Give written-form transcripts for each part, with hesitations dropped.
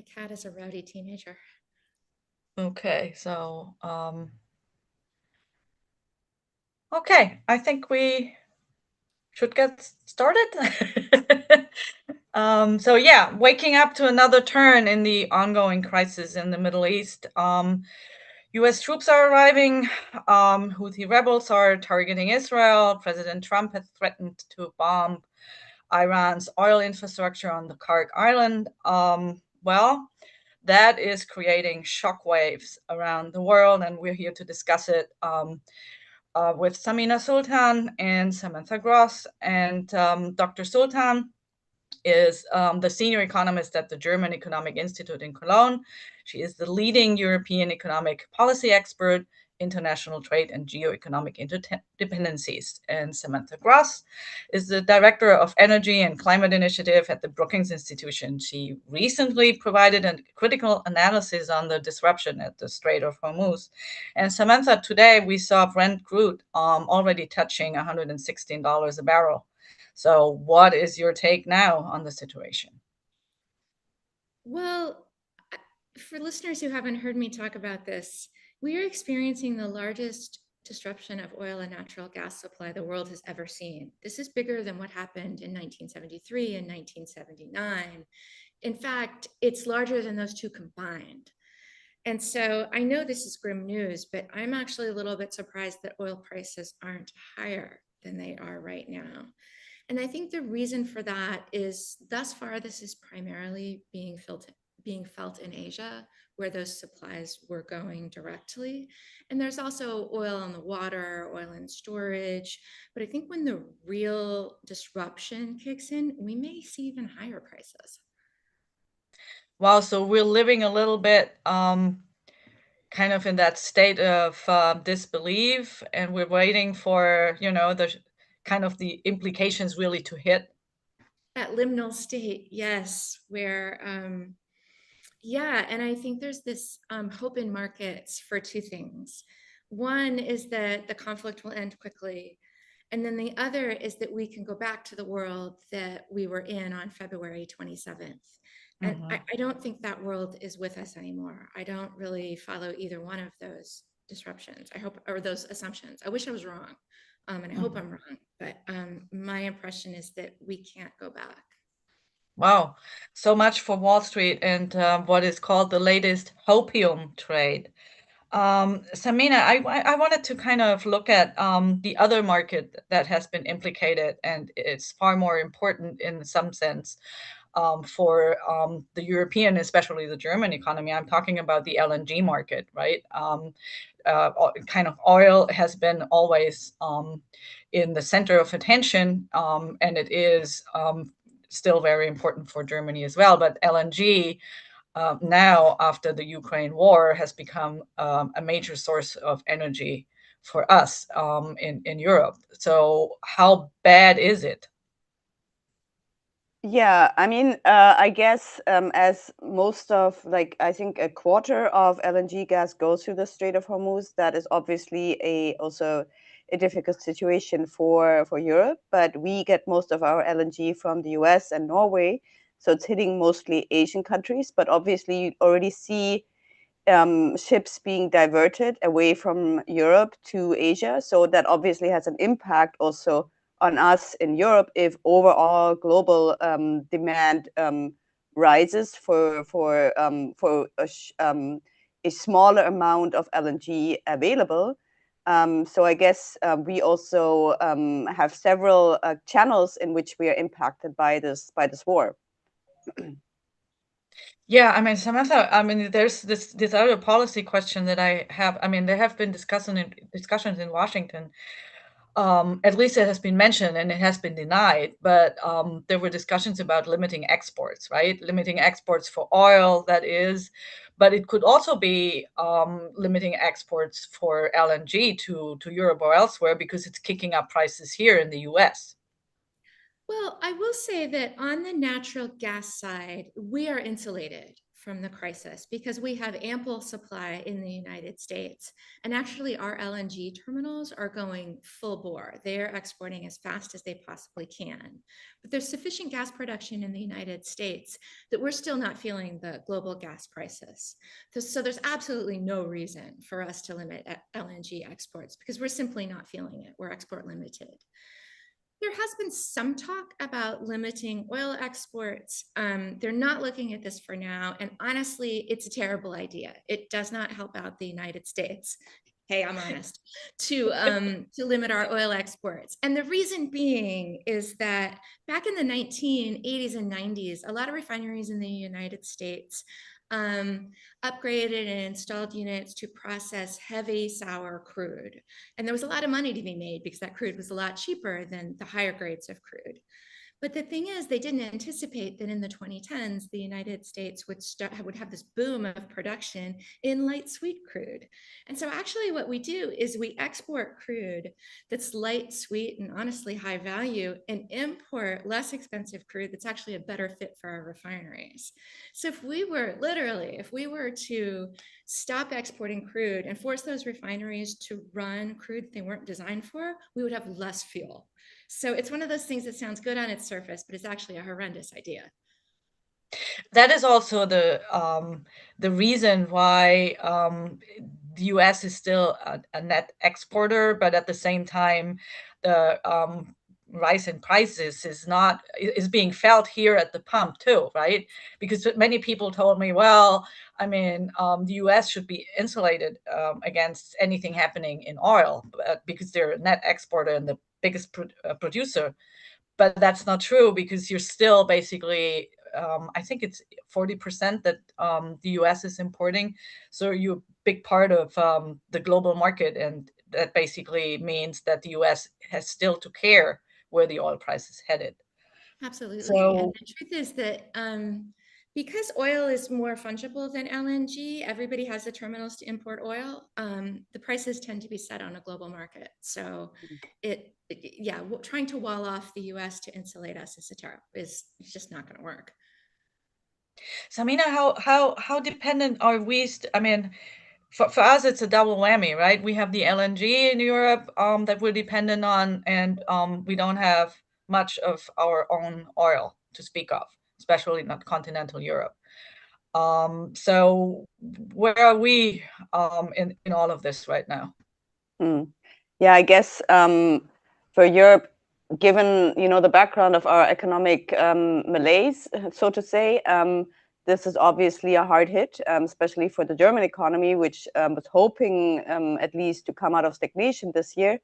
cat is a rowdy teenager. Okay, so okay, I think we should get started. So yeah, waking up to another turn in the ongoing crisis in the Middle East. US troops are arriving. Houthi rebels are targeting Israel. President Trump has threatened to bomb Iran's oil infrastructure on the Kark Island. Well, that is creating shockwaves around the world, and we're here to discuss it with Samina Sultan and Samantha Gross. And Dr. Sultan is the senior economist at the German Economic Institute in Cologne. She is the leading European economic policy expert, international trade and geo-economic interdependencies. And Samantha Gross is the director of energy and climate initiative at the Brookings Institution. She recently provided a critical analysis on the disruption at the Strait of Hormuz. And Samantha, today we saw Brent crude already touching $116 a barrel. So, what is your take now on the situation? Well, for listeners who haven't heard me talk about this, we are experiencing the largest disruption of oil and natural gas supply the world has ever seen. This is bigger than what happened in 1973 and 1979. In fact, it's larger than those two combined. And so I know this is grim news, but I'm actually a little bit surprised that oil prices aren't higher than they are right now. And I think the reason for that is thus far, this is primarily being felt in Asia, where those supplies were going directly. And there's also oil on the water, oil in storage. But I think when the real disruption kicks in, we may see even higher prices. Wow, so we're living a little bit kind of in that state of disbelief, and we're waiting for, the kind of the implications really to hit. At liminal state, yes, where yeah, and I think there's this hope in markets for two things. One is that the conflict will end quickly. And then the other is that we can go back to the world that we were in on February 27th. And Mhm. I don't think that world is with us anymore. I don't really follow either one of those disruptions. I hope, or those assumptions. I wish I was wrong. And I hope Mhm. I'm wrong. But my impression is that we can't go back. Wow, so much for Wall Street and what is called the latest hopium trade. Samina, I wanted to kind of look at the other market that has been implicated, and it's far more important in some sense for the European, especially the German economy. I'm talking about the LNG market, right? Kind of oil has been always in the center of attention, and it is still very important for Germany as well. But LNG now, after the Ukraine war, has become a major source of energy for us in Europe. So, how bad is it? Yeah, I mean, I guess as most of, like, I think a quarter of LNG gas goes through the Strait of Hormuz, that is obviously also a difficult situation for Europe. But we get most of our LNG from the US and Norway, so it's hitting mostly Asian countries. But obviously, you already see ships being diverted away from Europe to Asia. So that obviously has an impact also on us in Europe if overall global demand rises for a smaller amount of LNG available. So I guess we also have several channels in which we are impacted by this war. Yeah, I mean, Samantha, I mean, there's this other policy question that I have. I mean, there have been discussions in Washington. At least it has been mentioned and it has been denied, but there were discussions about limiting exports, right? Limiting exports for oil, that is, but it could also be limiting exports for LNG to Europe or elsewhere because it's kicking up prices here in the US. Well, I will say that on the natural gas side, we are insulated from the crisis because we have ample supply in the United States. And actually, our LNG terminals are going full bore. They are exporting as fast as they possibly can. But there's sufficient gas production in the United States that we're still not feeling the global gas crisis. So there's absolutely no reason for us to limit LNG exports because we're simply not feeling it. We're export limited. There has been some talk about limiting oil exports. They're not looking at this for now. And honestly, it's a terrible idea. It does not help out the United States. Hey, I'm honest, to limit our oil exports. And the reason being is that back in the 1980s and 90s, a lot of refineries in the United States upgraded and installed units to process heavy sour crude. And there was a lot of money to be made because that crude was a lot cheaper than the higher grades of crude. But the thing is, they didn't anticipate that in the 2010s, the United States would have this boom of production in light sweet crude. And so actually what we do is we export crude that's light sweet and honestly high value and import less expensive crude that's actually a better fit for our refineries. So if we were to stop exporting crude and force those refineries to run crude they weren't designed for, we would have less fuel. So it's one of those things that sounds good on its surface, but it's actually a horrendous idea. That is also the reason why the U.S. is still a net exporter, but at the same time, the rise in prices is being felt here at the pump too, right? Because many people told me, well, I mean, the U.S. should be insulated against anything happening in oil because they're a net exporter and the biggest producer. But that's not true because you're still basically, I think it's 40% that the US is importing. So you're a big part of the global market. And that basically means that the US has still to care where the oil price is headed. Absolutely. So, and the truth is that because oil is more fungible than LNG, everybody has the terminals to import oil. The prices tend to be set on a global market. So trying to wall off the US to insulate us is just not going to work. Samina, how dependent are we? I mean, for us, it's a double whammy, right? We have the LNG in Europe that we're dependent on, and we don't have much of our own oil to speak of, especially not continental Europe. So where are we in all of this right now? Yeah, I guess for Europe, given the background of our economic malaise, so to say, this is obviously a hard hit, especially for the German economy, which was hoping at least to come out of stagnation this year.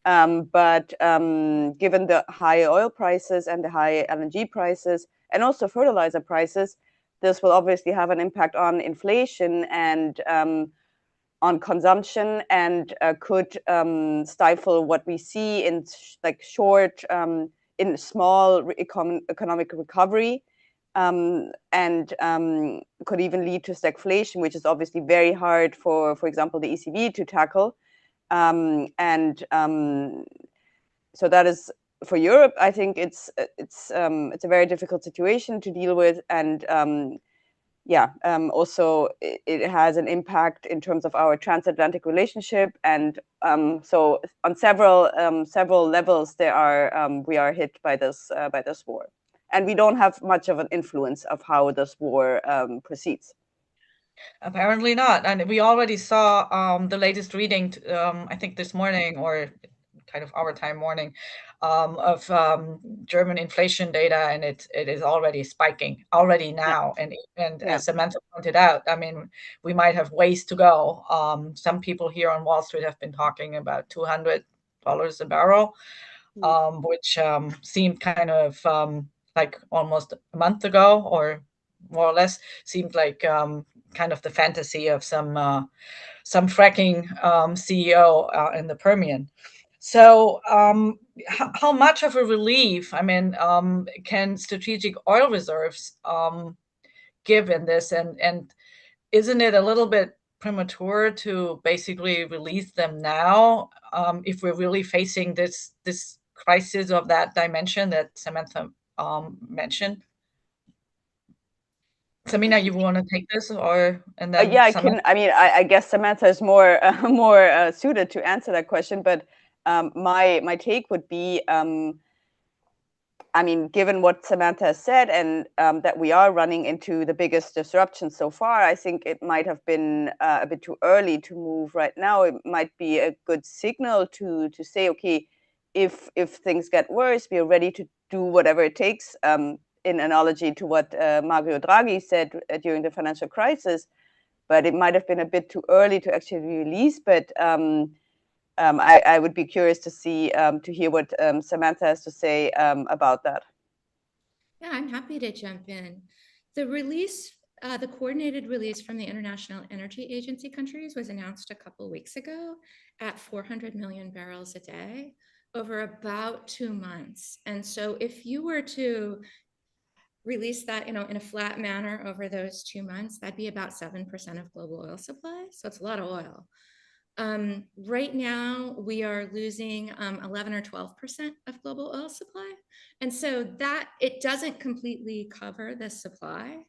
But given the high oil prices and the high LNG prices and also fertilizer prices, this will obviously have an impact on inflation and on consumption and could stifle what we see in in small economic recovery. And could even lead to stagflation, which is obviously very hard for example, the ECB to tackle. So that is for Europe. I think it's a very difficult situation to deal with, and also it has an impact in terms of our transatlantic relationship, and so on several levels we are hit by this war. And we don't have much of an influence of how this war proceeds. Apparently not. And we already saw the latest reading, I think this morning, or kind of our time morning, of German inflation data, and it is already spiking already now. Yeah. And as Samantha pointed out, I mean, we might have ways to go. Some people here on Wall Street have been talking about $200 a barrel, which seemed kind of like almost a month ago, or more or less seemed like kind of the fantasy of some fracking CEO in the Permian. So how much of a relief, I mean, can strategic oil reserves give in this? And isn't it a little bit premature to basically release them now if we're really facing this crisis of that dimension that Samantha mentioned? Samina, you want to take this, and then Yeah, I Samantha? can. I mean, I guess Samantha is more more suited to answer that question. But my take would be, I mean, given what Samantha has said, and that we are running into the biggest disruption so far, I think it might have been a bit too early to move right now. It might be a good signal to say, okay, if things get worse, we are ready to do whatever it takes. In analogy to what Mario Draghi said during the financial crisis, but it might have been a bit too early to actually release. But I would be curious to see to hear what Samantha has to say about that. Yeah, I'm happy to jump in. The release, the coordinated release from the International Energy Agency countries was announced a couple weeks ago at 400 million barrels a day over about 2 months. And so if you were to release that, in a flat manner over those 2 months, that'd be about 7% of global oil supply. So it's a lot of oil. Right now, we are losing 11 or 12% of global oil supply. And so that it doesn't completely cover the supply.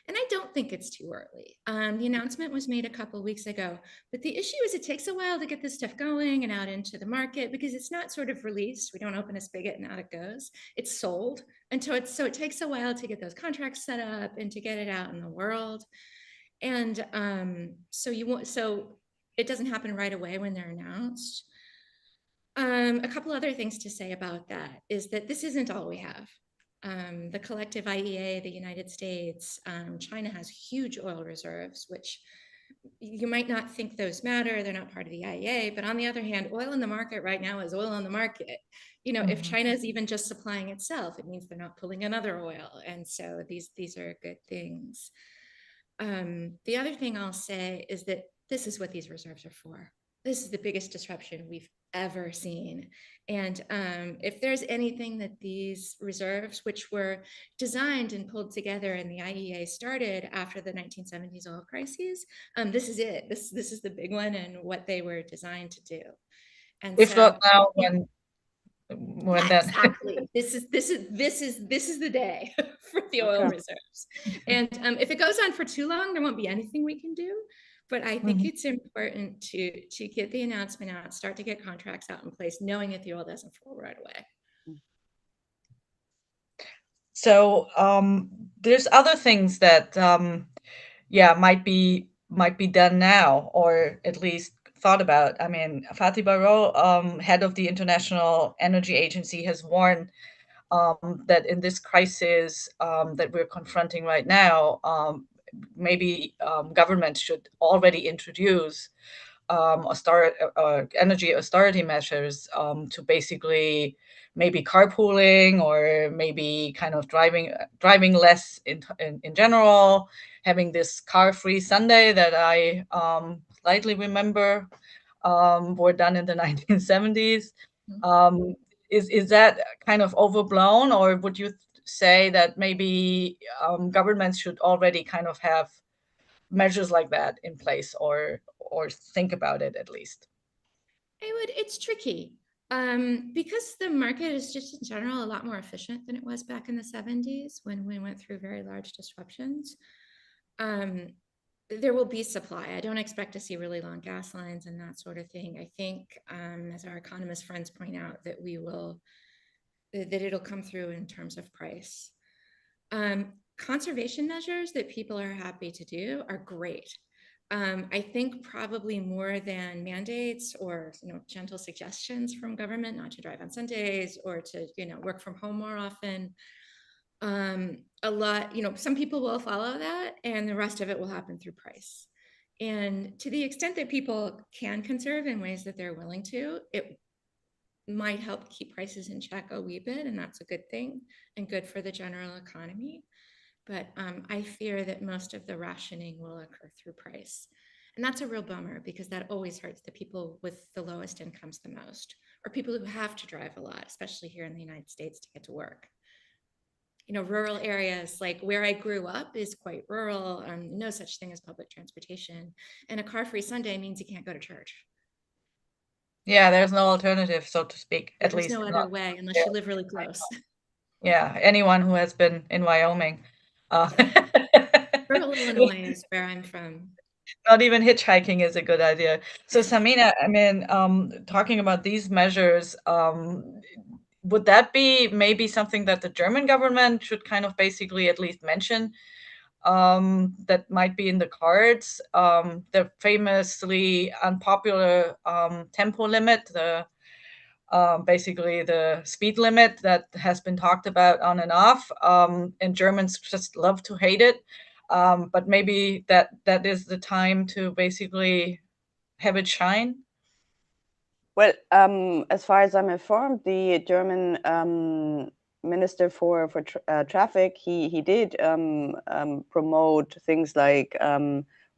And I don't think it's too early. The announcement was made a couple of weeks ago, but the issue is it takes a while to get this stuff going and out into the market because it's not sort of released. We don't open a spigot and out it goes. It's sold. And so it takes a while to get those contracts set up and to get it out in the world. And so it doesn't happen right away when they're announced. A couple other things to say about that is that this isn't all we have. The collective IEA, the United States, China has huge oil reserves, which you might not think those matter. They're not part of the IEA, but on the other hand, oil in the market right now is oil on the market. If China is even just supplying itself, it means they're not pulling another oil. And so these are good things. The other thing I'll say is that this is what these reserves are for. This is the biggest disruption we've ever seen. And if there's anything that these reserves, which were designed and pulled together and the IEA started after the 1970s oil crises, this is it. This is the big one and what they were designed to do. And If not so, now, yeah. when then? Exactly. This is the day for the oil reserves. And if it goes on for too long, there won't be anything we can do. But I think it's important to get the announcement out, start to get contracts out in place, knowing that the oil doesn't fall right away. So there's other things that might be done now, or at least thought about. I mean, Fatih Barot, head of the International Energy Agency, has warned that in this crisis that we're confronting right now, maybe governments should already introduce energy austerity measures to basically maybe carpooling, or maybe kind of driving less in general, having this car-free Sunday that I slightly remember were done in the 1970s. Is that kind of overblown, or would you say that maybe governments should already kind of have measures like that in place, or think about it at least? It's tricky because the market is just in general a lot more efficient than it was back in the 70s when we went through very large disruptions. There will be supply. I don't expect to see really long gas lines and that sort of thing. I think, as our economist friends point out, that it'll come through in terms of price. Conservation measures that people are happy to do are great. I think probably more than mandates or gentle suggestions from government not to drive on Sundays or to work from home more often. A lot, some people will follow that, and the rest of it will happen through price. And to the extent that people can conserve in ways that they're willing to, it might help keep prices in check a wee bit, and that's a good thing and good for the general economy. But I fear that most of the rationing will occur through price. And that's a real bummer because that always hurts the people with the lowest incomes the most, or people who have to drive a lot, especially here in the United States to get to work. Rural areas like where I grew up is quite rural, no such thing as public transportation. And a car-free Sunday means you can't go to church. Yeah, there's no alternative, so to speak. There's no other way unless you live really close. Yeah, anyone who has been in Wyoming. Rural Illinois is where I'm from. Not even hitchhiking is a good idea. So, Samina, I mean, talking about these measures, would that be maybe something that the German government should kind of basically at least mention, that might be in the cards? The famously unpopular tempo limit, basically the speed limit that has been talked about on and off, and Germans just love to hate it. But maybe that is the time to basically have it shine. Well, as far as I'm informed, the German Minister for Traffic, he did promote things like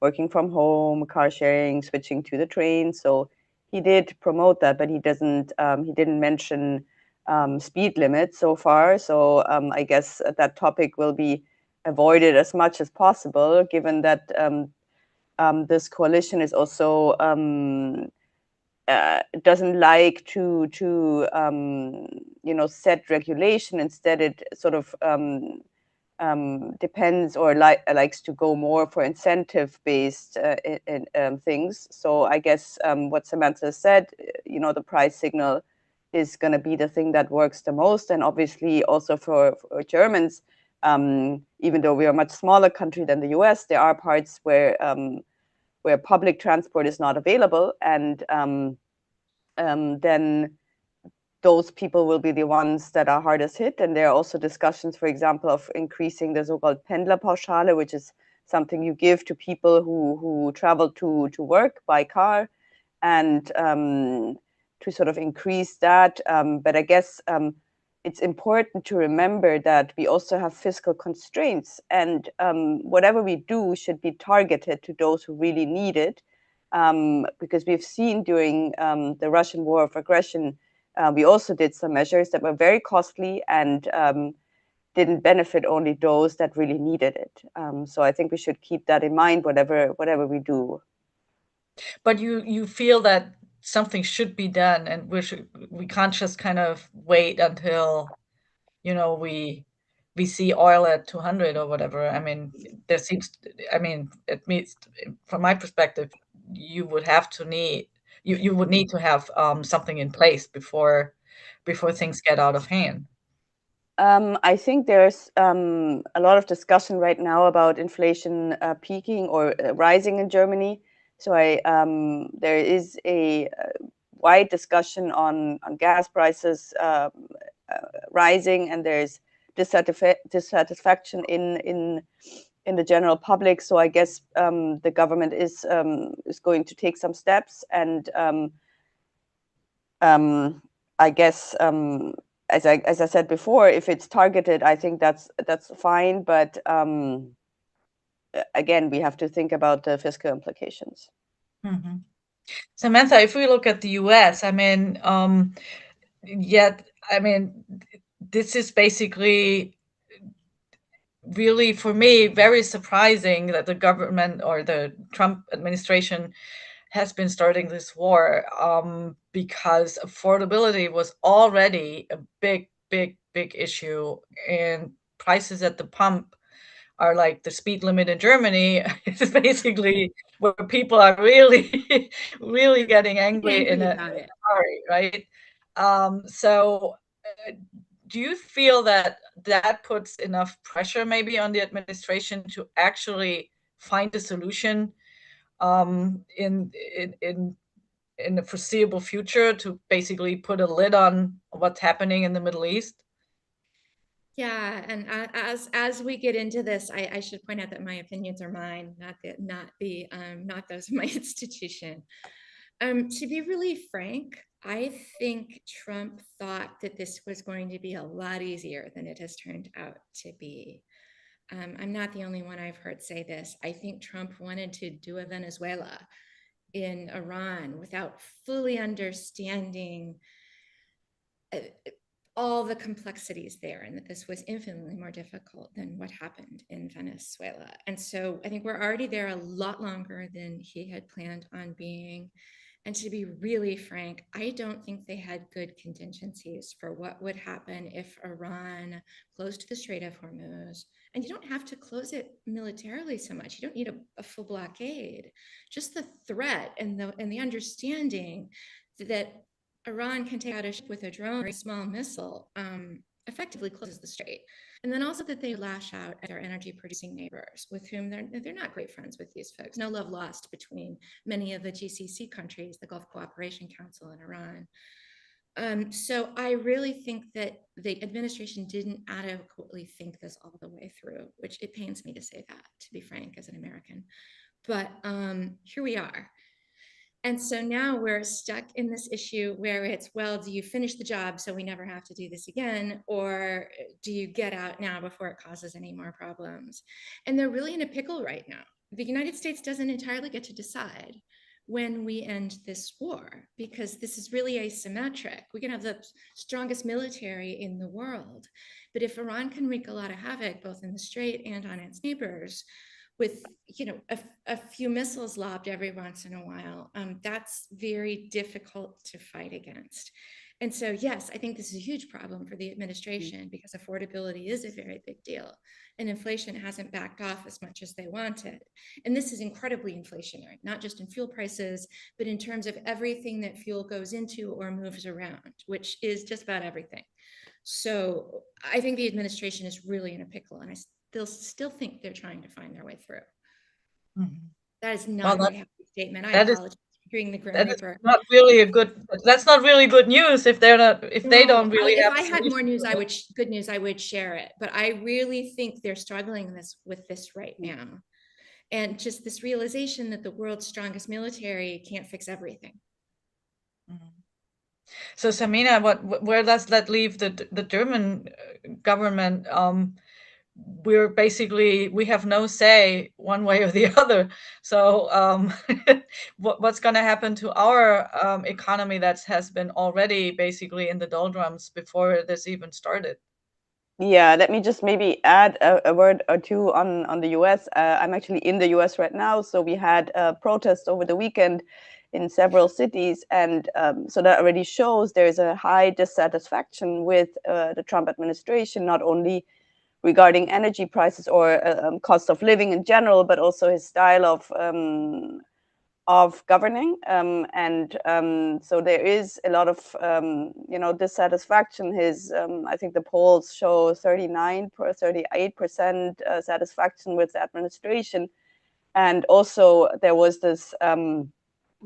working from home, car sharing, switching to the train. So he did promote that, but he didn't mention speed limits so far. So I guess that topic will be avoided as much as possible, given that this coalition is also doesn't like to set regulation. Instead, it sort of depends or likes to go more for incentive-based things. So I guess what Samantha said, the price signal is going to be the thing that works the most. And obviously also for Germans, even though we are a much smaller country than the US, there are parts where public transport is not available, and then those people will be the ones that are hardest hit. And there are also discussions, for example, of increasing the so-called Pendlerpauschale, which is something you give to people who travel to work by car, and to sort of increase that. But I guess it's important to remember that we also have fiscal constraints, and whatever we do should be targeted to those who really need it. Because we've seen during the Russian war of aggression, we also did some measures that were very costly and didn't benefit only those that really needed it. So I think we should keep that in mind, whatever we do. But you feel that something should be done, and we can't just kind of wait until we see oil at 200 or whatever. I mean, it means, from my perspective, you would need to have something in place before things get out of hand. I think there's a lot of discussion right now about inflation peaking or rising in Germany. So there is a wide discussion on gas prices rising, and there's dissatisfaction in the general public. So I guess the government is going to take some steps, and I guess as I said before, if it's targeted, I think that's fine. But again, we have to think about the fiscal implications. Mm-hmm. Samantha, if we look at the US, I mean, this is basically really, for me, very surprising that the government or the Trump administration has been starting this war, because affordability was already a big issue, and prices at the pump are like the speed limit in Germany. It's basically where people are really, really getting angry in a About it. hurry, right? So, do you feel that puts enough pressure maybe on the administration to actually find a solution in the foreseeable future, to basically put a lid on what's happening in the Middle East? Yeah, and as we get into this, I should point out that my opinions are mine, not those of my institution. To be really frank, I think Trump thought that this was going to be a lot easier than it has turned out to be. I'm not the only one I've heard say this. I think Trump wanted to do a Venezuela in Iran without fully understanding all the complexities there, and that this was infinitely more difficult than what happened in Venezuela. And so I think we're already there a lot longer than he had planned on being. And to be really frank, I don't think they had good contingencies for what would happen if Iran closed the Strait of Hormuz. And you don't have to close it militarily so much. You don't need a full blockade. Just the threat and the understanding that Iran can take out a ship with a drone or a small missile effectively closes the strait. And then also that they lash out at their energy producing neighbors with whom they're not great friends with these folks. No love lost between many of the GCC countries, the Gulf Cooperation Council and Iran. So I really think that the administration didn't adequately think this all the way through, which it pains me to say that, to be frank, as an American. But here we are. And so now we're stuck in this issue where it's, well, do you finish the job so we never have to do this again? Or do you get out now before it causes any more problems? And they're really in a pickle right now. The United States doesn't entirely get to decide when we end this war, because this is really asymmetric. We can have the strongest military in the world, but if Iran can wreak a lot of havoc, both in the Strait and on its neighbors, with a few missiles lobbed every once in a while, that's very difficult to fight against. And so, yes, I think this is a huge problem for the administration because affordability is a very big deal, and inflation hasn't backed off as much as they wanted. And this is incredibly inflationary, not just in fuel prices, but in terms of everything that fuel goes into or moves around, which is just about everything. So I think the administration is really in a pickle, and they'll still think they're trying to find their way through. Mhm. That is not Well, a very happy statement. I that is apologize for hearing the Grim that is Reaper. not really a good. That's not really good news if they're not if they don't really If have I a had more solution news, to it. good news, I would share it. But I really think they're struggling with this right now. And just this realization that the world's strongest military can't fix everything. Mhm. So Samina, where does that leave the German government? We have no say one way or the other. So what's going to happen to our economy that has been already basically in the doldrums before this even started? Yeah, let me just maybe add a word or two on the US. I'm actually in the US right now, so we had protests over the weekend in several cities, and so that already shows there is a high dissatisfaction with the Trump administration, not only regarding energy prices or cost of living in general, but also his style of governing. So there is a lot of dissatisfaction. I think the polls show 38% satisfaction with the administration. And also there was this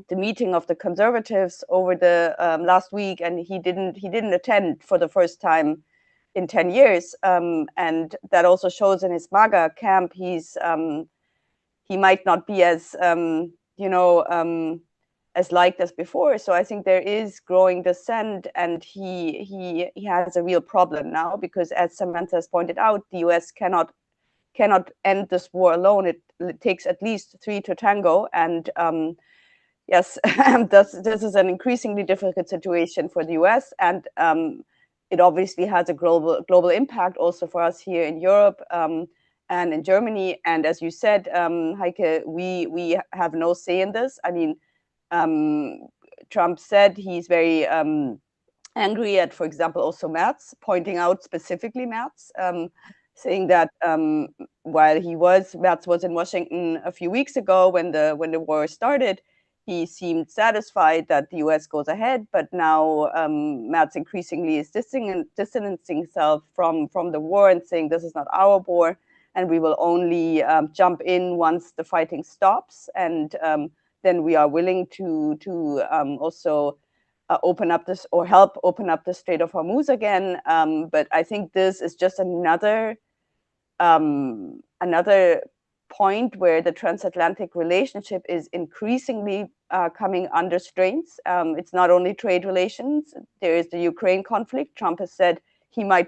the meeting of the conservatives over the last week, and he didn't attend for the first time in 10 years. And that also shows in his MAGA camp, he might not be as as liked as before. So I think there is growing dissent, and he has a real problem now, because as Samantha has pointed out, the US cannot end this war alone. It takes at least three to tango, and yes, this is an increasingly difficult situation for the US, and it obviously has a global impact also for us here in Europe and in Germany. And as you said, Heike, we have no say in this. I mean, Trump said he's very angry at, for example, also Merz, pointing out specifically Merz, saying that while Merz was in Washington a few weeks ago when the war started, he seemed satisfied that the US goes ahead, but now Merz increasingly is distancing himself from the war and saying this is not our war, and we will only jump in once the fighting stops, and then we are willing to also open up this or help open up the Strait of Hormuz again. But I think this is just another point where the transatlantic relationship is increasingly coming under strains. It's not only trade relations. There is the Ukraine conflict. Trump has said he might,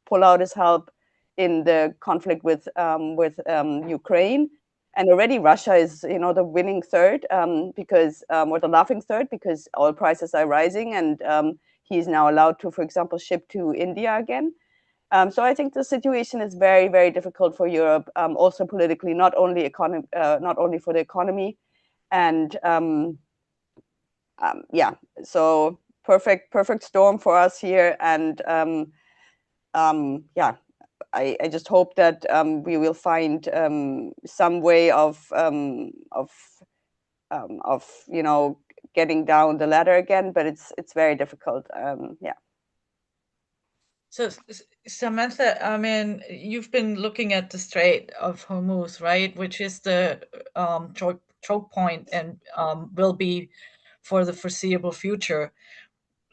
pull out his help in the conflict with Ukraine. And already Russia is, the winning third because, or the laughing third, because oil prices are rising, and he's now allowed to, for example, ship to India again. So I think the situation is very, very difficult for Europe, also politically, not only for the economy. And yeah, so perfect storm for us here. And yeah, I just hope that we will find some way of getting down the ladder again, but it's very difficult. Yeah. So, Samantha, I mean, you've been looking at the Strait of Hormuz, right? Which is the choke point and will be for the foreseeable future.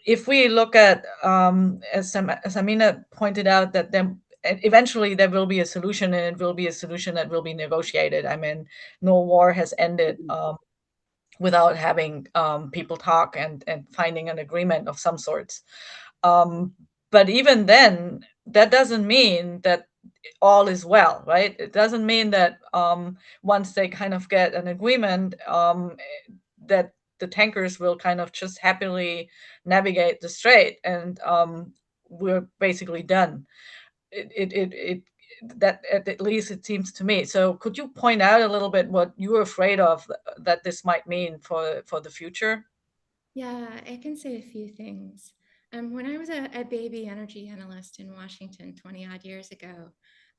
If we look at, as Samina pointed out, that then eventually there will be a solution, and it will be a solution that will be negotiated. I mean, no war has ended without having people talk and finding an agreement of some sorts. Um, but even then, that doesn't mean that all is well, right? It doesn't mean that once they kind of get an agreement, that the tankers will kind of just happily navigate the strait and we're basically done. It that at least it seems to me. So could you point out a little bit what you're afraid of that this might mean for the future? Yeah, I can say a few things. When I was a baby energy analyst in Washington 20 odd years ago,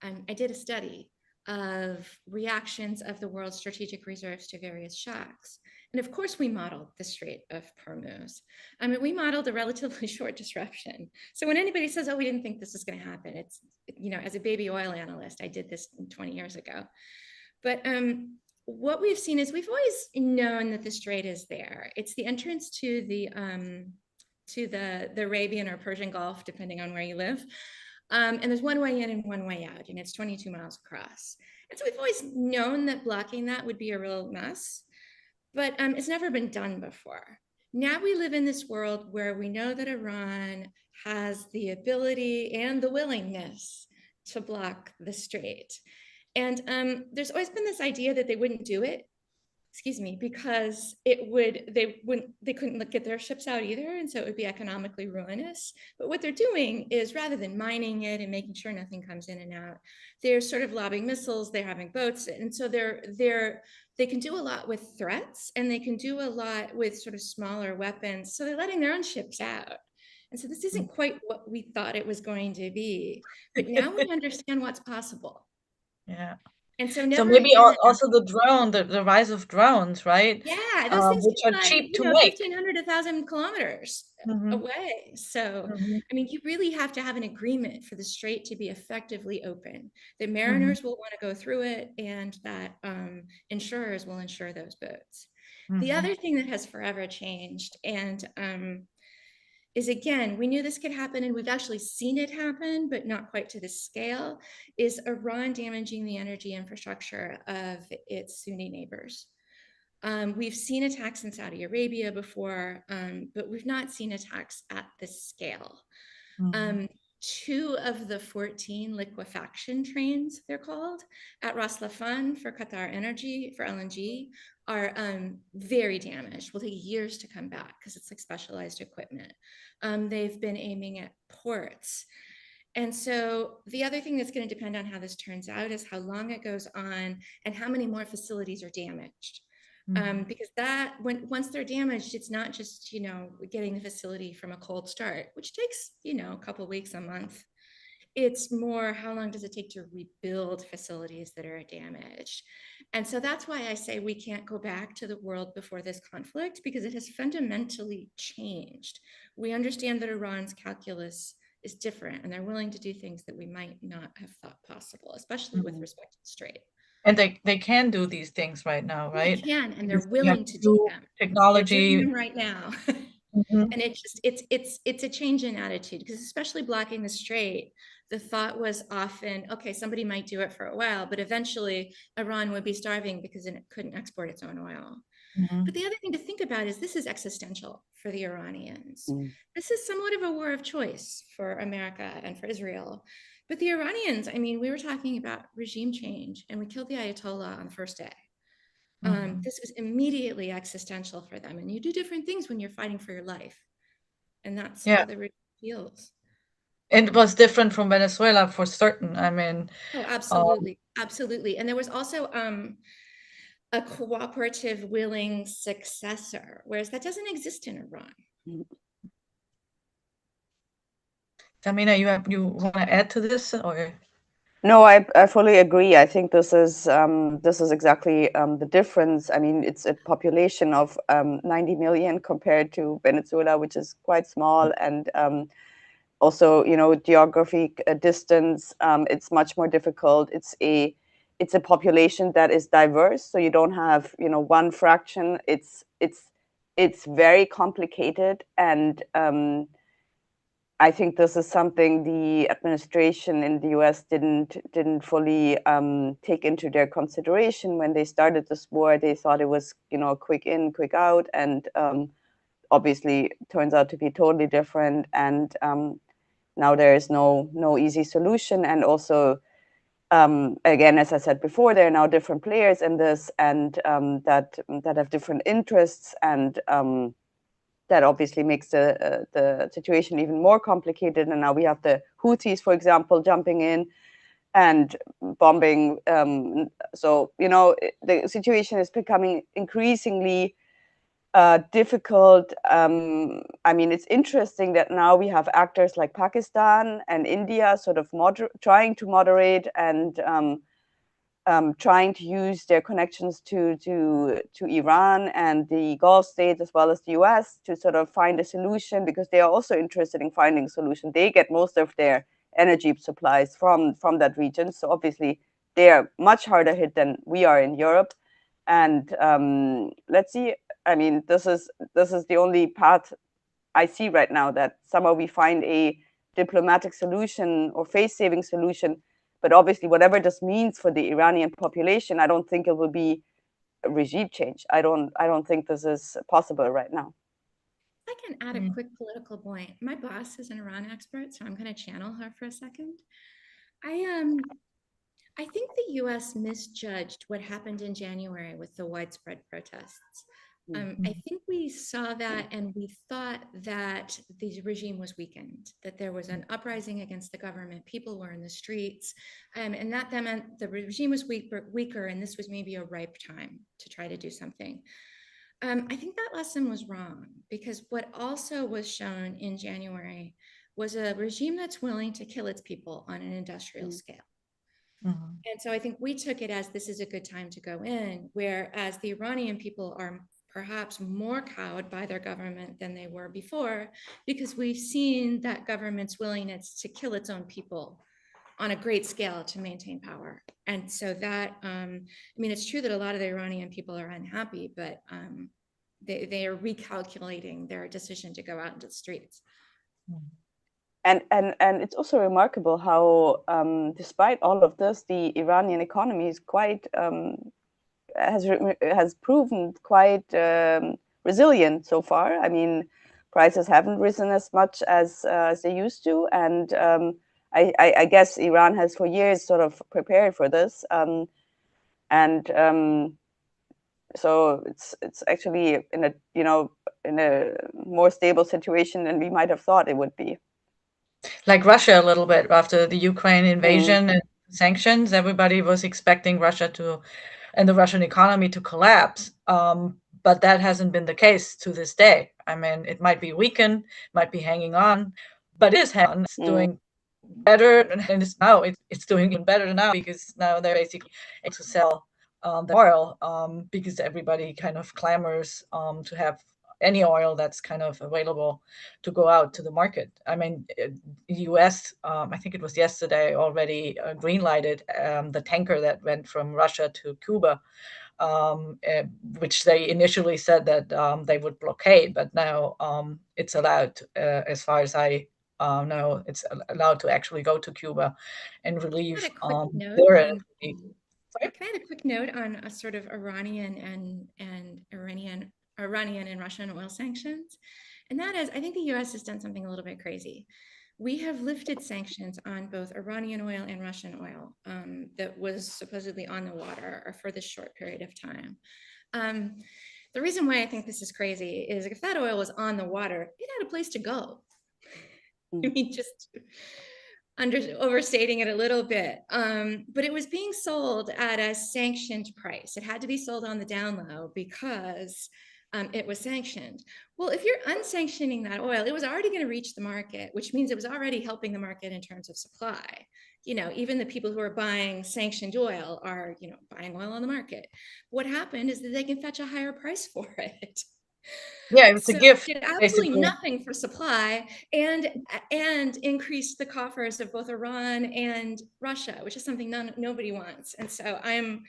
I did a study of reactions of the world's strategic reserves to various shocks. And of course, we modeled the Strait of Hormuz. I mean, we modeled a relatively short disruption. So when anybody says, oh, we didn't think this was going to happen, it's, as a baby oil analyst, I did this 20 years ago. But what we've seen is we've always known that the strait is there. It's the entrance to the Arabian or Persian Gulf, depending on where you live. And there's one way in and one way out, and it's 22 miles across. And so we've always known that blocking that would be a real mess, but it's never been done before. Now we live in this world where we know that Iran has the ability and the willingness to block the strait. And there's always been this idea that they wouldn't do it, because they couldn't get their ships out either, and so it would be economically ruinous. But what they're doing is, rather than mining it and making sure nothing comes in and out, they're sort of lobbing missiles, they're having boats, and so they can do a lot with threats, and they can do a lot with sort of smaller weapons. So they're letting their own ships out. And so this isn't quite what we thought it was going to be, but now we understand what's possible. Yeah. And so So never maybe again. also the rise of drones, right? Yeah, those things Which can are fly, cheap to make. 1,500 to 1,000 kilometers Hmm. away. So, Hmm. I mean, you really have to have an agreement for the strait to be effectively open. The Hmm. mariners will want to go through it, and that insurers will insure those boats. The Hmm. other thing that has forever changed, and is, again, we knew this could happen, and we've actually seen it happen, but not quite to this scale, is Iran damaging the energy infrastructure of its Sunni neighbors. We've seen attacks in Saudi Arabia before, but we've not seen attacks at this scale. Hmm. 2 of the 14 liquefaction trains, they're called, at Ras Laffan for Qatar Energy, for LNG, are very damaged. Will take years to come back because it's like specialized equipment. They've been aiming at ports. And so the other thing that's going to depend on how this turns out is how long it goes on and how many more facilities are damaged. Because once they're damaged, it's not just, getting the facility from a cold start, which takes, a couple of weeks, a month. It's more, how long does it take to rebuild facilities that are damaged? And so that's why I say we can't go back to the world before this conflict, because it has fundamentally changed. We understand that Iran's calculus is different, and they're willing to do things that we might not have thought possible, especially with Hmm. respect to the strait. And they can do these things right now, They right? can, and they're Because they have willing to do new them. They're doing technology. them right now. Hmm. And it's a change in attitude, because especially blocking the strait, the thought was often, okay, somebody might do it for a while, but eventually Iran would be starving because it couldn't export its own oil. But Hmm. the other thing to think about is this is existential for the Iranians. Mm. This is somewhat of a war of choice for America and for Israel. But the Iranians, I mean, we were talking about regime change, and we killed the Ayatollah on the first day. Hmm. This was immediately existential for them. And you do different things when you're fighting for your life. And that's Yeah. how the regime feels. And it was different from Venezuela for certain. I mean, Oh, um, absolutely. Absolutely. And there was also a cooperative, willing successor, whereas that doesn't exist in Iran. Samina, you want to add to this, or? No, I fully agree. I think this is exactly the difference. I mean, it's a population of 90 million compared to Venezuela, which is quite small, and also, geographic distance. It's much more difficult. It's a population that is diverse, so you don't have one fraction. It's very complicated, and I think this is something the administration in the U.S. didn't fully take into their consideration when they started this war. They thought it was quick in, quick out, and obviously turns out to be totally different. And now there is no easy solution. And also, again, as I said before, there are now different players in this, and that have different interests, and that obviously makes the situation even more complicated. And now we have the Houthis, for example, jumping in and bombing. So, the situation is becoming increasingly difficult. I mean, it's interesting that now we have actors like Pakistan and India sort of trying to moderate and trying to use their connections to Iran and the Gulf states, as well as the US, to sort of find a solution, because they are also interested in finding a solution. They get most of their energy supplies from that region. So obviously they are much harder hit than we are in Europe. And let's see. I mean, this is the only path I see right now, that somehow we find a diplomatic solution or face-saving solution. But obviously, whatever this means for the Iranian population, I don't think it will be a regime change. I don't think this is possible right now. I can add a quick political point. My boss is an Iran expert, so I'm going to channel her for a second. I think the U.S. misjudged what happened in January with the widespread protests. I think we saw that and we thought that the regime was weakened, that there was an uprising against the government, people were in the streets, and that meant the regime was weaker, and this was maybe a ripe time to try to do something. I think that lesson was wrong, because what also was shown in January was a regime that's willing to kill its people on an industrial scale. And so I think we took it as this is a good time to go in, whereas the Iranian people are perhaps more cowed by their government than they were before, because we've seen that government's willingness to kill its own people on a great scale to maintain power. And so that, I mean, it's true that a lot of the Iranian people are unhappy, but they are recalculating their decision to go out into the streets. And it's also remarkable how, despite all of this, the Iranian economy is quite has proven quite resilient so far. I mean, prices haven't risen as much as they used to, and I guess Iran has for years sort of prepared for this, so it's actually in a more stable situation than we might have thought it would be. Like Russia a little bit after the Ukraine invasion and sanctions, everybody was expecting Russia and the Russian economy to collapse. But that hasn't been the case to this day. I mean, it might be weakened, might be hanging on, but it is hanging on. It's doing better, and it's doing even better now, because now they're basically able to sell the oil, because everybody kind of clamors to have any oil that's kind of available to go out to the market. I mean, the U.S., I think it was yesterday, already green-lighted the tanker that went from Russia to Cuba, which they initially said that they would blockade, but now it's allowed, as far as I know, it's allowed to actually go to Cuba and relieve their energy. Can I add a quick note on a sort of Iranian and Russian oil sanctions? And that is, I think the US has done something a little bit crazy. We have lifted sanctions on both Iranian oil and Russian oil that was supposedly on the water for this short period of time. The reason why I think this is crazy is if that oil was on the water, it had a place to go. I mean, overstating it a little bit. But it was being sold at a sanctioned price. It had to be sold on the down low because it was sanctioned. Well, if you're unsanctioning that oil, it was already going to reach the market, which means it was already helping the market in terms of supply. Even the people who are buying sanctioned oil are, buying oil on the market. What happened is that they can fetch a higher price for it. Yeah, it's a So gift, did absolutely basically. nothing for supply and increased the coffers of both Iran and Russia, which is something nobody wants. And so I'm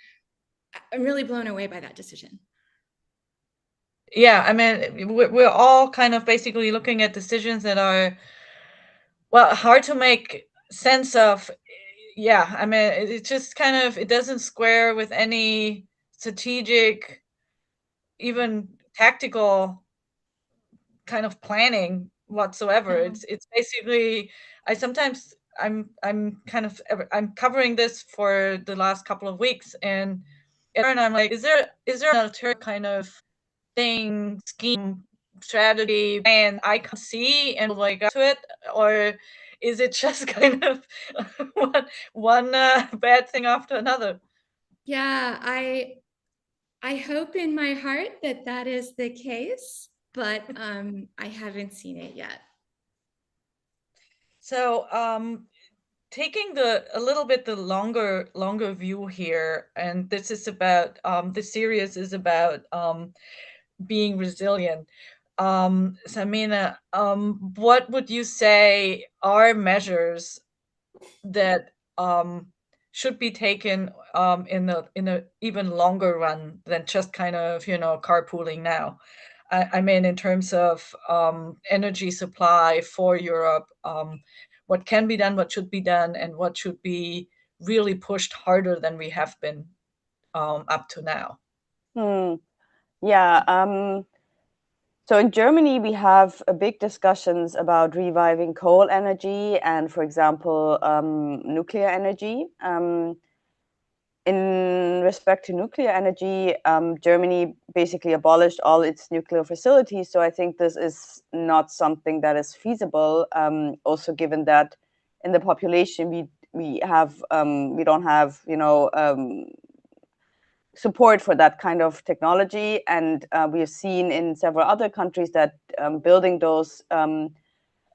really blown away by that decision. Yeah, I mean, we're all kind of basically looking at decisions that are, well, hard to make sense of. Yeah, I mean, it's just kind of, it doesn't square with any strategic, even tactical kind of planning whatsoever. No. It's basically, I'm covering this for the last couple of weeks, and I'm like, is there an alternative kind of thing, scheme, strategy, and I can see and like to it, or is it just kind of one bad thing after another? Yeah, I hope in my heart that is the case, but I haven't seen it yet. So, taking a little bit the longer view here, and this is about this series is about being resilient. Samina, what would you say are measures that should be taken in a even longer run than just kind of carpooling now? I mean, in terms of energy supply for Europe, what can be done, what should be done, and what should be really pushed harder than we have been up to now. Yeah. So in Germany, we have big discussions about reviving coal energy and, for example, nuclear energy. In respect to nuclear energy, Germany basically abolished all its nuclear facilities. So I think this is not something that is feasible. Also, given that in the population we don't have support for that kind of technology, and we have seen in several other countries that building those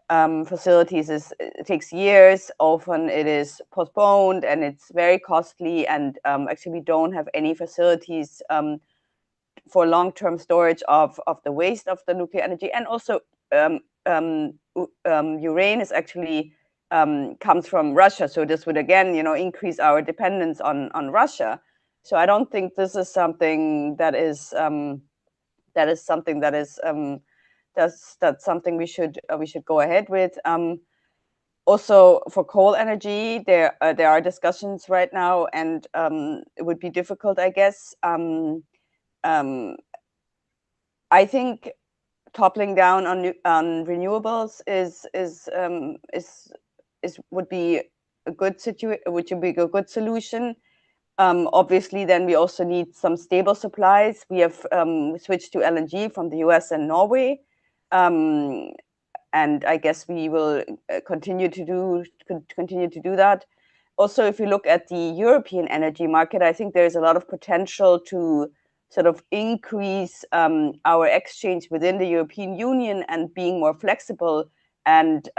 facilities it takes years. Often it is postponed and it's very costly, and actually we don't have any facilities for long-term storage of the waste of the nuclear energy. And also uranium is actually comes from Russia, so this would again increase our dependence on Russia. So I don't think this is something that's something we should go ahead with. Also, for coal energy, there are discussions right now, and it would be difficult, I guess. I think toppling down on renewables would be a good solution. Obviously, then we also need some stable supplies. We have switched to LNG from the US and Norway. And I guess we will continue to do that. Also, if you look at the European energy market, I think there's a lot of potential to sort of increase our exchange within the European Union and being more flexible. And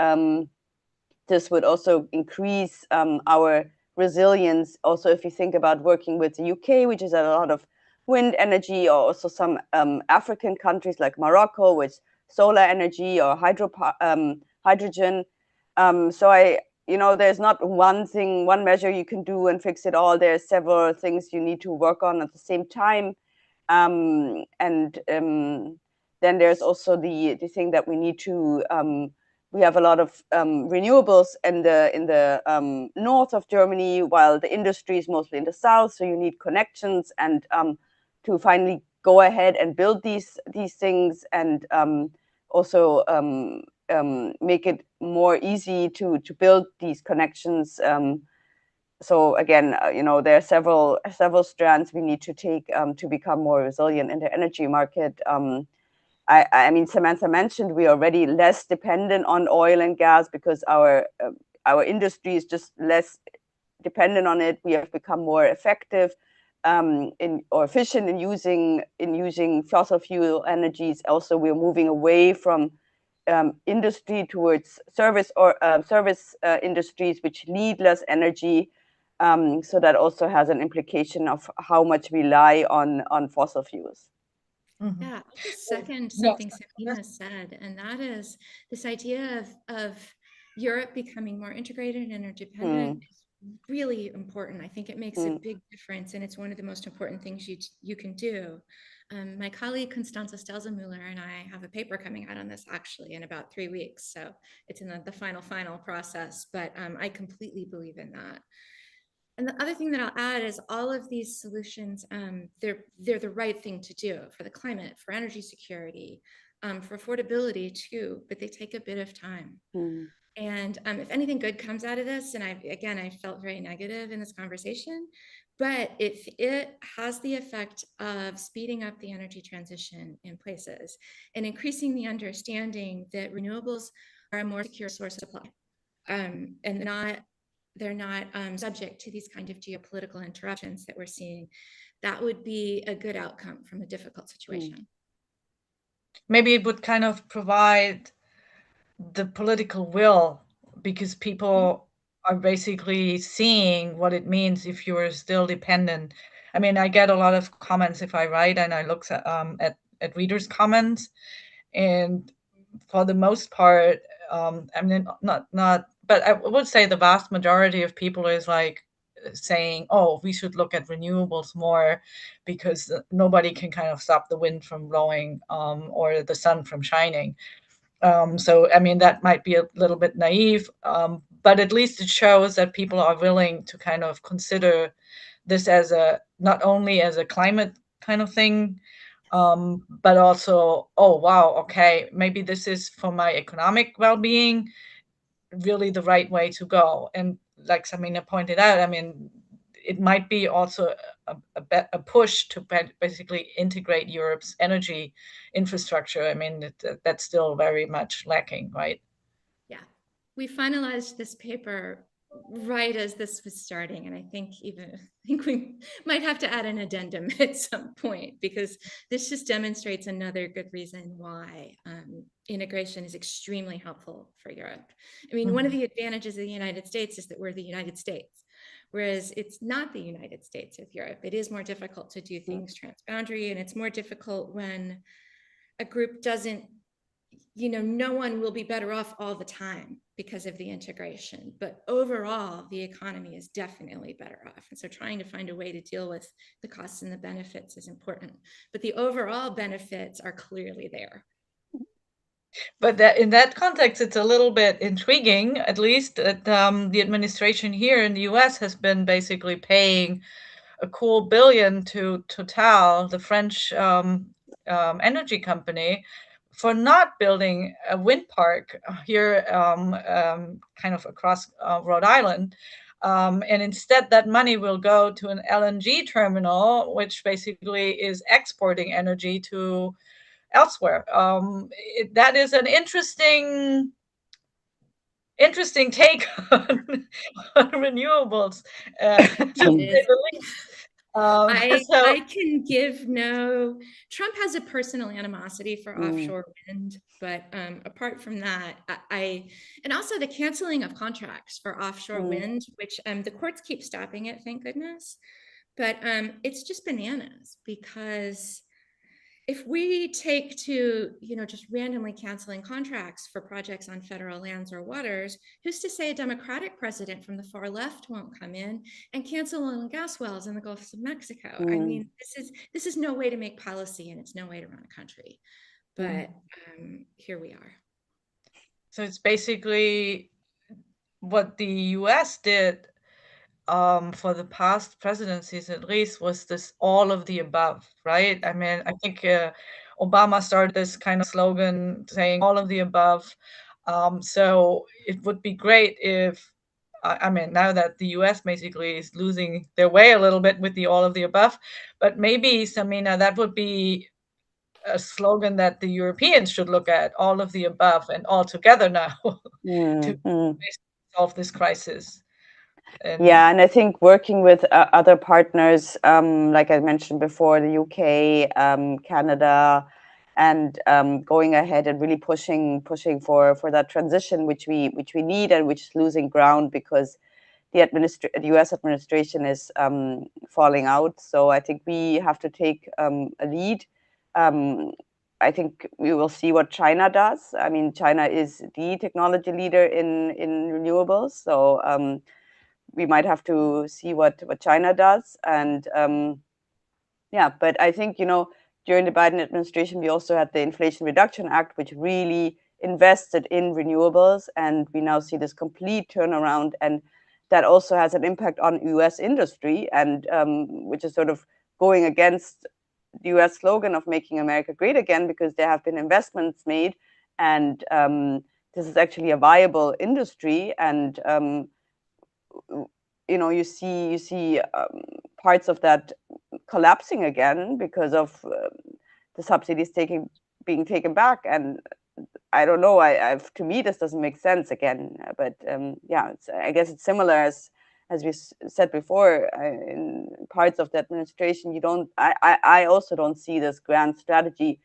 this would also increase our resilience. Also, if you think about working with the UK, which is a lot of wind energy, or also some African countries like Morocco with solar energy or hydrogen. So there's not one measure you can do and fix it all. There's several things you need to work on at the same time. And then there's also the thing that we need to we have a lot of renewables in the north of Germany, while the industry is mostly in the south. So you need connections and to finally go ahead and build these things, and also make it more easy to build these connections. So again, there are several strands we need to take to become more resilient in the energy market. I mean, Samantha mentioned we are already less dependent on oil and gas because our our industry is just less dependent on it. We have become more effective or efficient in using fossil fuel energies. Also, we're moving away from industry towards service industries, which need less energy. So that also has an implication of how much we rely on fossil fuels. Mhm. Yeah, I'll just second Yeah. something Samina said, and that is this idea of Europe becoming more integrated and interdependent is really important. I think it makes a big difference, and it's one of the most important things you can do. My colleague Constanze Stelzenmüller and I have a paper coming out on this actually in about 3 weeks, so it's in the final process, but I completely believe in that. And the other thing that I'll add is all of these solutions, they're the right thing to do for the climate, for energy security, for affordability too, but they take a bit of time. And if anything good comes out of this, and I felt very negative in this conversation, but if it has the effect of speeding up the energy transition in places and increasing the understanding that renewables are a more secure source of supply, and they're not subject to these kind of geopolitical interruptions that we're seeing, that would be a good outcome from a difficult situation. Maybe it would kind of provide the political will, because people are basically seeing what it means if you're still dependent. I mean, I get a lot of comments if I write, and I look at readers' comments, and for the most part, I mean, not, but I would say the vast majority of people is like saying, "Oh, we should look at renewables more, because nobody can kind of stop the wind from blowing, or the sun from shining." So, I mean, that might be a little bit naive, but at least it shows that people are willing to kind of consider this as not only as a climate kind of thing, but also, oh, wow, okay, maybe this is for my economic well-being really the right way to go. And like Samina pointed out, I mean, it might be also a push to basically integrate Europe's energy infrastructure. I mean, that's still very much lacking, right? Yeah, we finalized this paper right as this was starting, and I think we might have to add an addendum at some point, because this just demonstrates another good reason why integration is extremely helpful for Europe. I mean, one of the advantages of the United States is that we're the United States, whereas it's not the United States with Europe. It is more difficult to do things transboundary, and it's more difficult when a group doesn't, no one will be better off all the time because of the integration, but overall the economy is definitely better off. And so trying to find a way to deal with the costs and the benefits is important, but the overall benefits are clearly there. But in that context, it's a little bit intriguing, at least that the administration here in the US has been basically paying a cool billion to Total, the French energy company, for not building a wind park here kind of across Rhode Island. And instead, that money will go to an LNG terminal, which basically is exporting energy to elsewhere. That is an interesting take on renewables, to say the least. I can give Trump has a personal animosity for offshore wind, but apart from that, and also the canceling of contracts for offshore wind, which the courts keep stopping it, thank goodness. But it's just bananas, because if we take to, just randomly canceling contracts for projects on federal lands or waters, who's to say a Democratic president from the far left won't come in and cancel oil and gas wells in the Gulf of Mexico? I mean, this is no way to make policy, and it's no way to run a country. But here we are. So it's basically what the US did for the past presidencies, at least, was this all of the above, right? I mean, I think Obama started this kind of slogan saying all of the above. So it would be great if, I mean, now that the US basically is losing their way a little bit with the all of the above, but maybe, Samina, that would be a slogan that the Europeans should look at, all of the above and all together now, to solve this crisis. Yeah, and I think working with other partners, like I mentioned before, the UK, Canada, and going ahead and really pushing for that transition, which we need, and which is losing ground because the U.S. administration is falling out. So I think we have to take a lead. I think we will see what China does. I mean, China is the technology leader in renewables, so we might have to see what China does. And yeah, but I think, during the Biden administration, we also had the Inflation Reduction Act, which really invested in renewables. And we now see this complete turnaround. And that also has an impact on US industry, and which is sort of going against the US slogan of making America great again, because there have been investments made. And this is actually a viable industry. And you see parts of that collapsing again because of the subsidies being taken back. And I don't know, to me this doesn't make sense again. But yeah, I guess it's similar as we said before, in parts of the administration. I also don't see this grand strategy,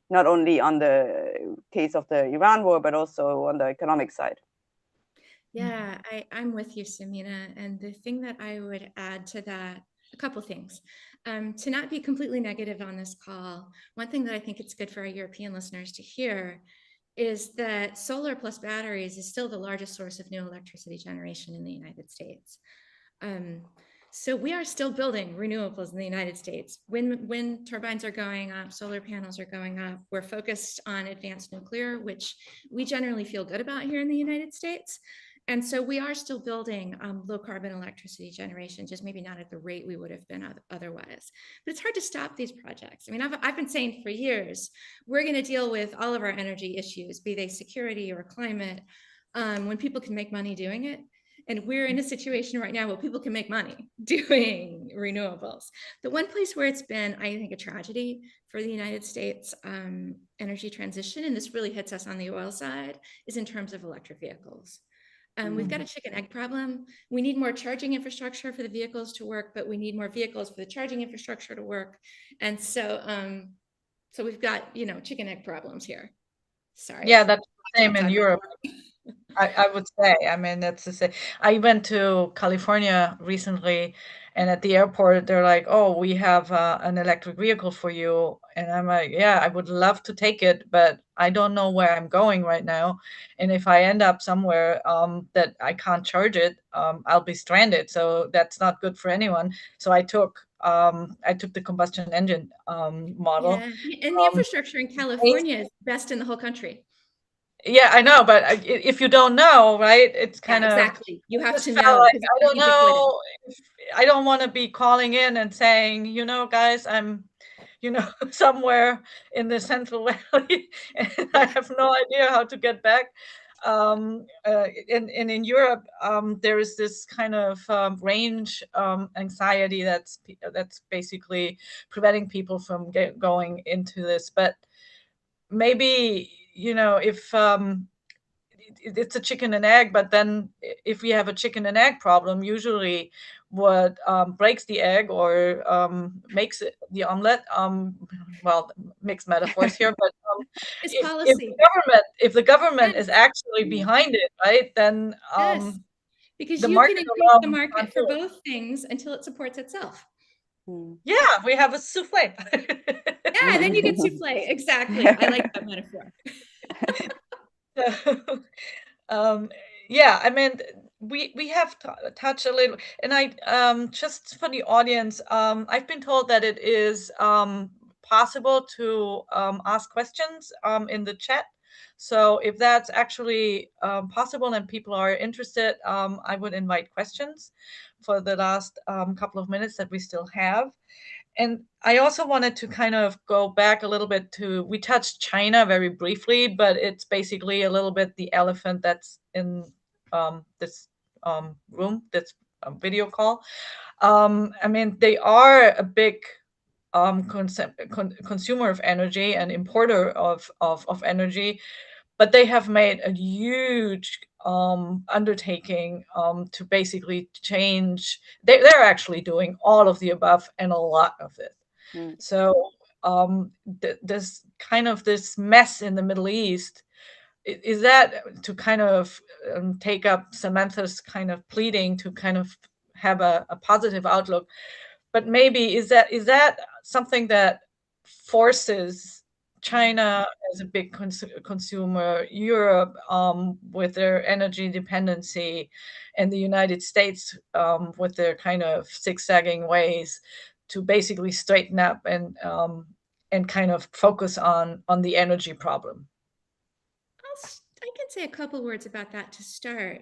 not only on the case of the Iran war, but also on the economic side. Yeah, I'm with you, Samina. And the thing that I would add to that, a couple things. To not be completely negative on this call, one thing that I think it's good for our European listeners to hear is that solar plus batteries is still the largest source of new electricity generation in the United States. So we are still building renewables in the United States. Wind turbines are going up, solar panels are going up. We're focused on advanced nuclear, which we generally feel good about here in the United States. And so we are still building low carbon electricity generation, just maybe not at the rate we would have been otherwise. But it's hard to stop these projects. I mean, I've been saying for years, we're going to deal with all of our energy issues, be they security or climate, when people can make money doing it. And we're in a situation right now where people can make money doing renewables. The one place where it's been, I think, a tragedy for the United States energy transition, and this really hits us on the oil side, is in terms of electric vehicles. We've got a chicken egg problem. We need more charging infrastructure for the vehicles to work, but we need more vehicles for the charging infrastructure to work. And so, so we've got, chicken egg problems here. Sorry. Yeah, that's the same in Europe. I would say. I mean, that's the same. I went to California recently, and at the airport, they're like, "Oh, we have an electric vehicle for you." And I'm like, "Yeah, I would love to take it, but I don't know where I'm going right now. And if I end up somewhere that I can't charge it, I'll be stranded. So that's not good for anyone." So I took the combustion engine model. Yeah, and the infrastructure in California is best in the whole country. Yeah, I know, but if you don't know, right, it's kind of exactly. You have to know. like, I don't know. I don't want to be calling in and saying, guys, I'm, somewhere in the Central Valley, and I have no idea how to get back. In Europe, there is this kind of range anxiety that's basically preventing people from going into this, but maybe if it's a chicken and egg, but then if we have a chicken and egg problem, usually what breaks the egg or makes it the omelet, well, mixed metaphors here, but if the government is actually behind it, right, then because you can increase the market for both things until it supports itself. Yeah, we have a souffle. Yeah, and then you get souffle. Exactly. I like that metaphor. Yeah, I mean, we have touched a little, and I just for the audience, I've been told that it is possible to ask questions in the chat. So if that's actually possible and people are interested, I would invite questions for the last couple of minutes that we still have. And I also wanted to kind of go back a little bit we touched China very briefly, but it's basically a little bit the elephant that's in this room, this video call. I mean, they are a big consumer of energy and importer of energy, but they have made a huge undertaking to basically change. They're actually doing all of the above and a lot of it. So this kind of this mess in the Middle East, is that, to kind of take up Samantha's kind of pleading to kind of have a positive outlook, but maybe is that something that forces China as a big consumer, Europe with their energy dependency, and the United States with their kind of zigzagging ways to basically straighten up and kind of focus on the energy problem? I can say a couple words about that to start.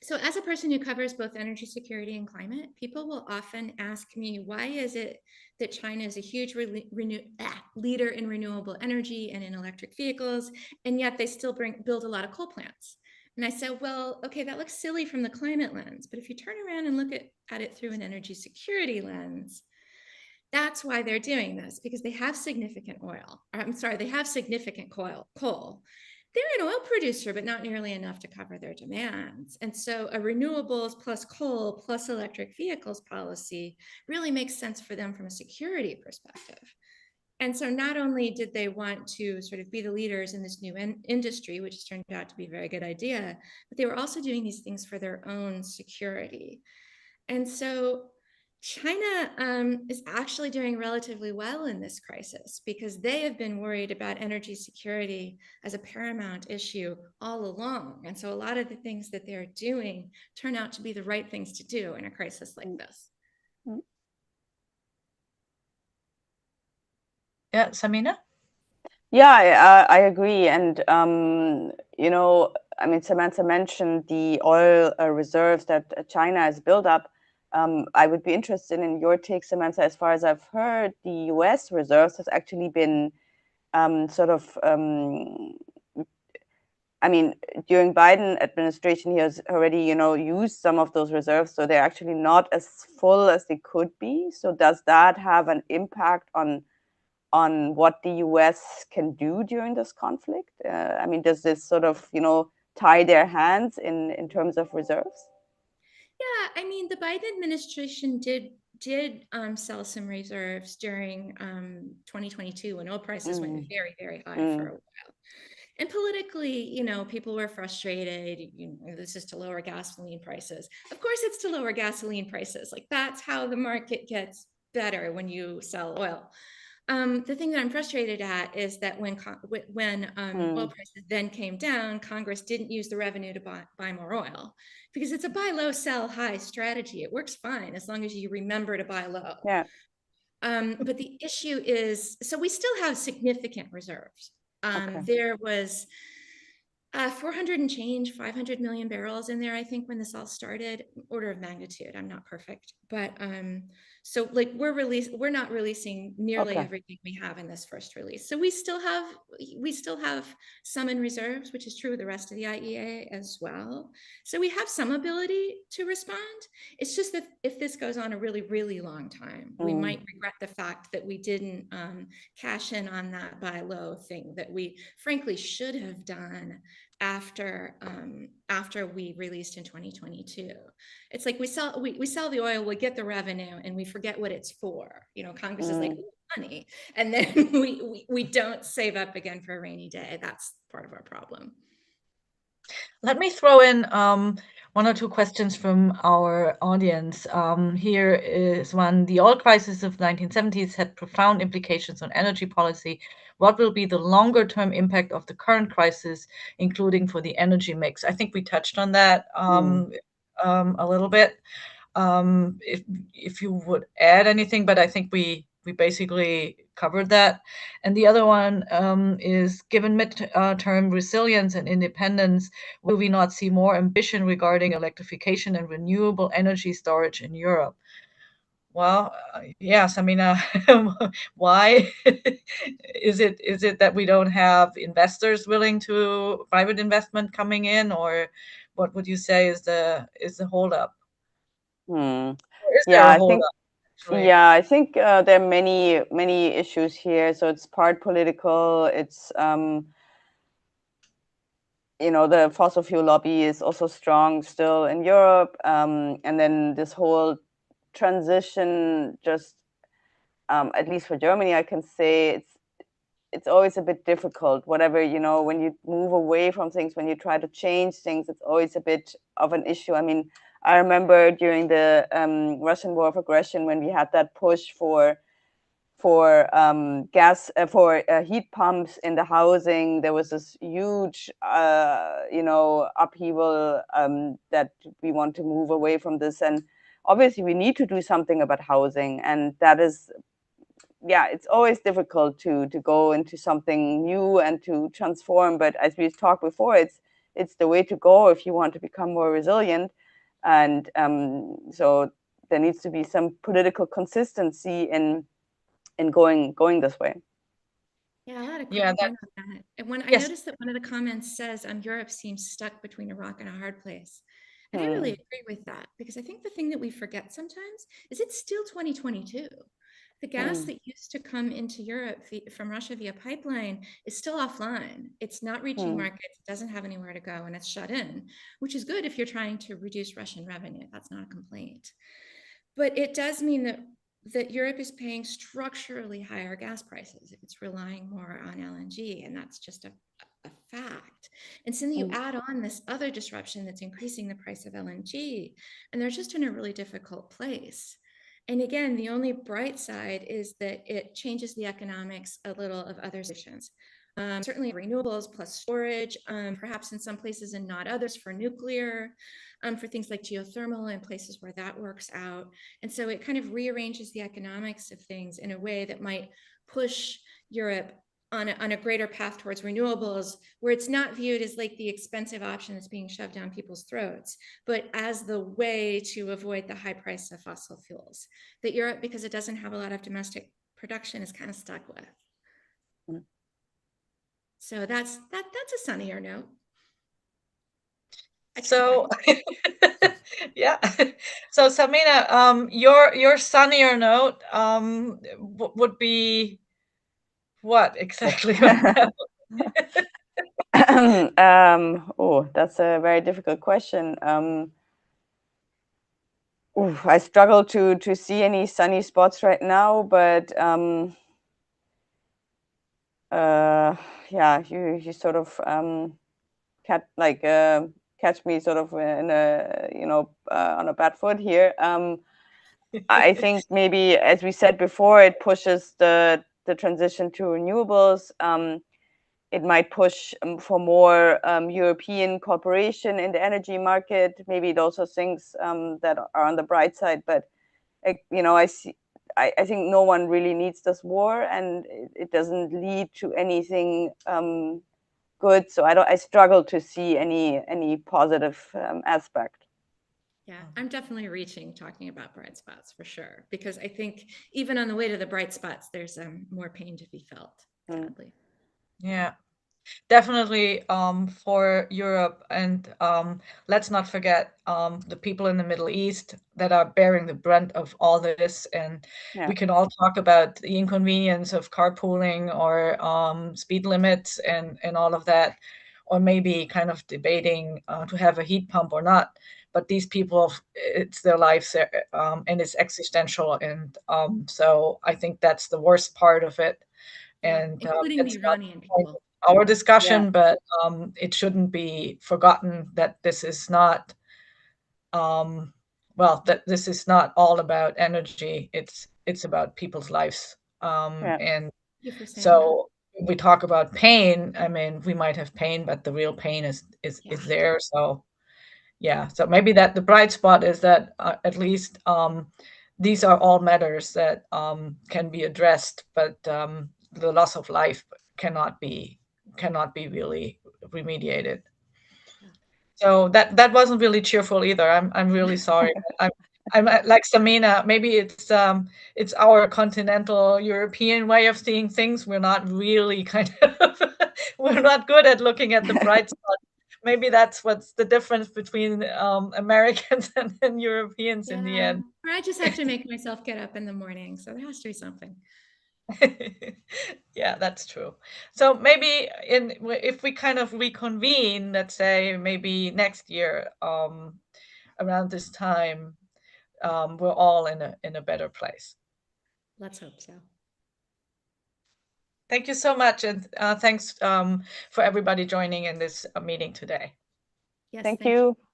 So as a person who covers both energy security and climate, people will often ask me, why is it that China is a huge leader in renewable energy and in electric vehicles, and yet they still build a lot of coal plants? And I said, well, okay, that looks silly from the climate lens, but if you turn around and look at it through an energy security lens, that's why they're doing this, because they have significant they have significant coal. They're an oil producer, but not nearly enough to cover their demands. And so a renewables plus coal plus electric vehicles policy really makes sense for them from a security perspective. And so not only did they want to sort of be the leaders in this new industry, which has turned out to be a very good idea, but they were also doing these things for their own security. And so China is actually doing relatively well in this crisis because they have been worried about energy security as a paramount issue all along. And so a lot of the things that they're doing turn out to be the right things to do in a crisis like this. Yeah, Samina? Yeah, I agree. And, you know, I mean, Samantha mentioned the oil reserves that China has built up. I would be interested in your take, Samantha. As far as I've heard, the US reserves has actually been I mean, during Biden administration, he has already, you know, used some of those reserves. So they're actually not as full as they could be. So does that have an impact on what the US can do during this conflict? I mean, does this sort of, you know, tie their hands in terms of reserves? Yeah, I mean, the Biden administration did sell some reserves during 2022 when oil prices went very, very high for a while. And politically, you know, people were frustrated. You know, this is to lower gasoline prices. Of course, it's to lower gasoline prices. Like, that's how the market gets better when you sell oil. The thing that I'm frustrated at is that when oil prices then came down, Congress didn't use the revenue to buy more oil, because it's a buy low, sell high strategy. It works fine as long as you remember to buy low. Yeah. But the issue is, so we still have significant reserves. There was 400 and change, 500 million barrels in there, I think, when this all started. Order of magnitude. I'm not perfect, but so like we're not releasing nearly everything we have in this first release. So we still have some in reserves, which is true of the rest of the IEA as well. So we have some ability to respond. It's just that if this goes on a really, really long time, we might regret the fact that we didn't cash in on that buy low thing that we frankly should have done after we released in 2022. It's like we sell the oil, we get the revenue, and we forget what it's for. You know, Congress is like, money, and then we don't save up again for a rainy day. That's part of our problem. Let me throw in one or two questions from our audience. Here is one. The oil crisis of 1970s had profound implications on energy policy. What will be the longer term impact of the current crisis, including for the energy mix? I think we touched on that a little bit. If you would add anything, but I think we basically covered that. And the other one is, given mid-term resilience and independence, will we not see more ambition regarding electrification and renewable energy storage in Europe? Well, yes, I mean, why is it that we don't have investors willing to private investment coming in, or what would you say is the holdup? Or is there a holdup? Yeah, I think there are many issues here. So it's part political. It's the fossil fuel lobby is also strong still in Europe. And then this whole transition, just at least for Germany, I can say it's always a bit difficult. Whatever, when you move away from things, when you try to change things, it's always a bit of an issue. I mean, I remember during the Russian war of aggression, when we had that push for gas for heat pumps in the housing, there was this huge upheaval that we want to move away from this, and obviously we need to do something about housing, and that is it's always difficult to go into something new and to transform. But as we've talked before, it's the way to go if you want to become more resilient. And so there needs to be some political consistency in going this way. Yeah, a lot of Yeah, point on that. And when I yes. noticed that one of the comments says, Europe seems stuck between a rock and a hard place. And I Hmm. really agree with that, because I think the thing that we forget sometimes is it's still 2022. The gas that used to come into Europe from Russia via pipeline is still offline. It's not reaching markets, it doesn't have anywhere to go, and it's shut in, which is good if you're trying to reduce Russian revenue. That's not a complaint. But it does mean that Europe is paying structurally higher gas prices if it's relying more on LNG, and that's just a fact. And so then you add on this other disruption that's increasing the price of LNG, and they're just in a really difficult place. And again, the only bright side is that it changes the economics a little of other solutions. Certainly renewables plus storage, perhaps in some places and not others for nuclear, for things like geothermal and places where that works out. And so it kind of rearranges the economics of things in a way that might push Europe on a greater path towards renewables, where it's not viewed as like the expensive option that's being shoved down people's throats, but as the way to avoid the high price of fossil fuels that Europe, because it doesn't have a lot of domestic production, is kind of stuck with. So that's a sunnier note. So yeah. So Samina, your sunnier note would be what exactly? That's a very difficult question. I struggle to see any sunny spots right now, but you sort of catch me sort of in a on a bad foot here. I think maybe, as we said before, it pushes the transition to renewables. It might push for more European cooperation in the energy market. Maybe it also things that are on the bright side. But I think no one really needs this war, and it doesn't lead to anything good. So I struggle to see any positive aspect. Yeah, I'm definitely reaching talking about bright spots for sure, because I think even on the way to the bright spots, there's more pain to be felt, sadly. Yeah, definitely for Europe. And let's not forget the people in the Middle East that are bearing the brunt of all this. And we can all talk about the inconvenience of carpooling or speed limits and all of that, or maybe kind of debating to have a heat pump or not. But these people, it's their lives and it's existential. And so I think that's the worst part of it. And including the Iranian people. Our discussion, but it shouldn't be forgotten that this is not, that this is not all about energy. It's about people's lives. And so when we talk about pain, I mean, we might have pain, but the real pain is there. So yeah, so maybe that the bright spot is that at least these are all matters that can be addressed, but the loss of life cannot be really remediated. So that wasn't really cheerful either. I'm really sorry. I'm like Samina. Maybe it's our continental European way of seeing things. We're not really we're not good at looking at the bright spots. Maybe that's what's the difference between Americans and Europeans in the end. Or I just have to make myself get up in the morning, so there has to be something. Yeah, that's true. So maybe if we kind of reconvene, let's say maybe next year, around this time, we're all in a better place. Let's hope so. Thank you so much, and thanks for everybody joining in this meeting today. Yes, Thank thank you. you.